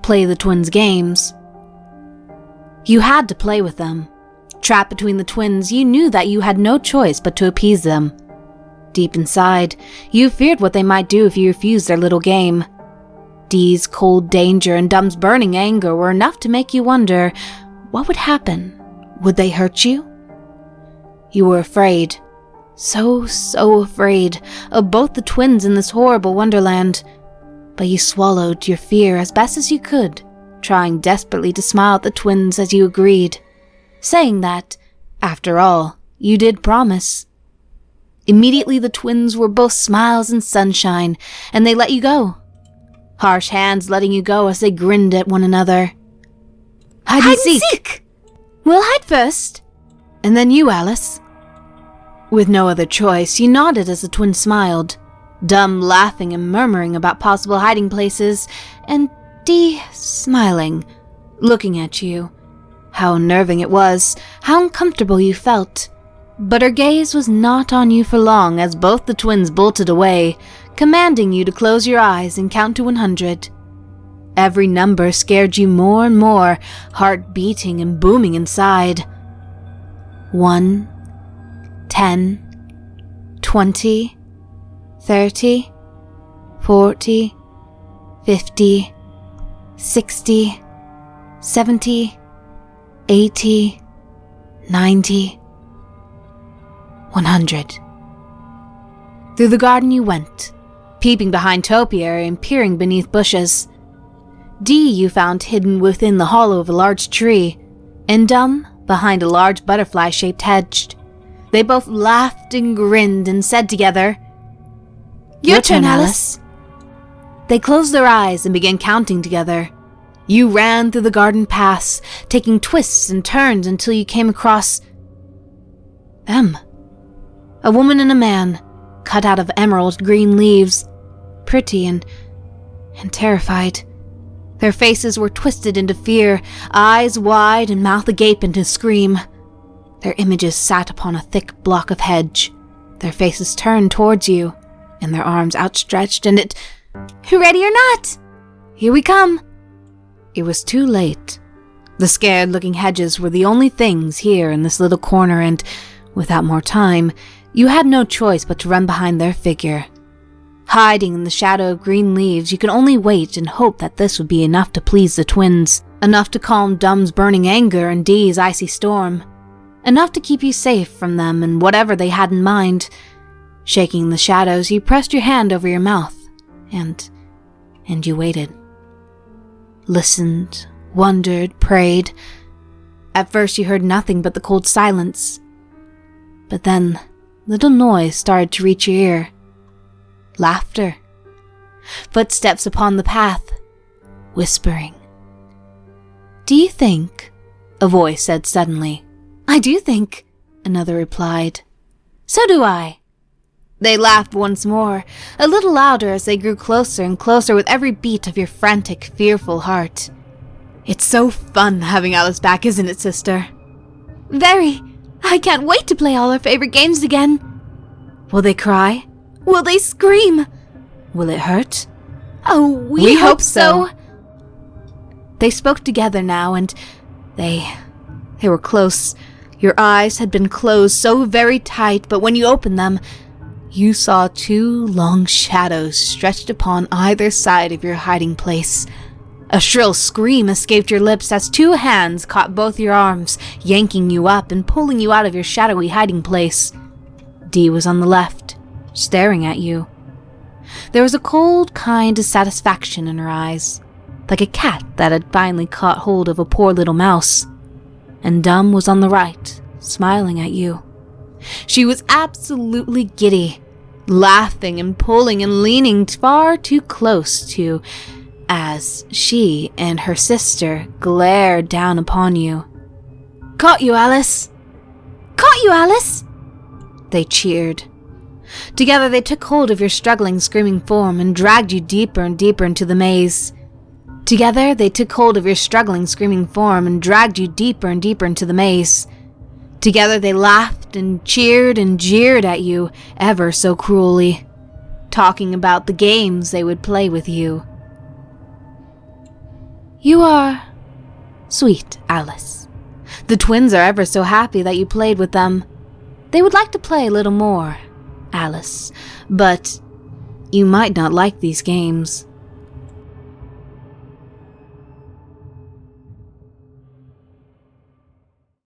play the twins' games. You had to play with them. Trapped between the twins, you knew that you had no choice but to appease them. Deep inside, you feared what they might do if you refused their little game. Dee's cold danger and Dum's burning anger were enough to make you wonder, what would happen? Would they hurt you? You were afraid. So afraid of both the twins in this horrible wonderland. But you swallowed your fear as best as you could, trying desperately to smile at the twins as you agreed, saying that, after all, you did promise. Immediately the twins were both smiles and sunshine, and they let you go. Harsh hands letting you go as they grinned at one another. Hide and seek! We'll hide first. And then you, Alice. With no other choice, you nodded as the twins smiled, Dum laughing and murmuring about possible hiding places, and Dee smiling, looking at you. How unnerving it was, how uncomfortable you felt. But her gaze was not on you for long as both the twins bolted away, commanding you to close your eyes and count to 100. Every number scared you more and more, heart beating and booming inside. 1, 10, 20, 30, 40, 50, 60, 70, 80, 90, 100. Through the garden you went, peeping behind topiary and peering beneath bushes. Dee you found hidden within the hollow of a large tree, and Dum behind a large butterfly-shaped hedge. They both laughed and grinned and said together, "Your turn, Alice." They closed their eyes and began counting together. You ran through the garden paths, taking twists and turns until you came across them. A woman and a man, cut out of emerald green leaves, pretty and terrified. Their faces were twisted into fear, eyes wide and mouth agape into scream. Their images sat upon a thick block of hedge, their faces turned towards you, and their arms outstretched, and it... "Ready or not? Here we come." It was too late. The scared-looking hedges were the only things here in this little corner, and, without more time, you had no choice but to run behind their figure. Hiding in the shadow of green leaves, you could only wait and hope that this would be enough to please the twins, enough to calm Dum's burning anger and Dee's icy storm, enough to keep you safe from them and whatever they had in mind. Shaking in the shadows, you pressed your hand over your mouth, and you waited. Listened, wondered, prayed. At first you heard nothing but the cold silence. But then, little noise started to reach your ear. Laughter. Footsteps upon the path. Whispering. "Do you think?" a voice said suddenly. "I do think," another replied. "So do I." They laughed once more, a little louder as they grew closer and closer with every beat of your frantic, fearful heart. "It's so fun having Alice back, isn't it, sister?" "Very. I can't wait to play all our favorite games again." "Will they cry? Will they scream? Will it hurt?" "Oh, we hope so." They spoke together now, and they were close. Your eyes had been closed so very tight, but when you opened them, you saw two long shadows stretched upon either side of your hiding place. A shrill scream escaped your lips as two hands caught both your arms, yanking you up and pulling you out of your shadowy hiding place. Dee was on the left, staring at you. There was a cold kind of satisfaction in her eyes, like a cat that had finally caught hold of a poor little mouse. And Dum was on the right, smiling at you. She was absolutely giddy, laughing and pulling and leaning far too close to, as she and her sister glared down upon you. "Caught you, Alice! Caught you, Alice!" They cheered. Together they took hold of your struggling, screaming form and dragged you deeper and deeper into the maze. Together they took hold of your struggling, screaming form and dragged you deeper and deeper into the maze. Together they laughed and cheered and jeered at you ever so cruelly, talking about the games they would play with you. You are sweet, Alice. The twins are ever so happy that you played with them. They would like to play a little more, Alice, but you might not like these games.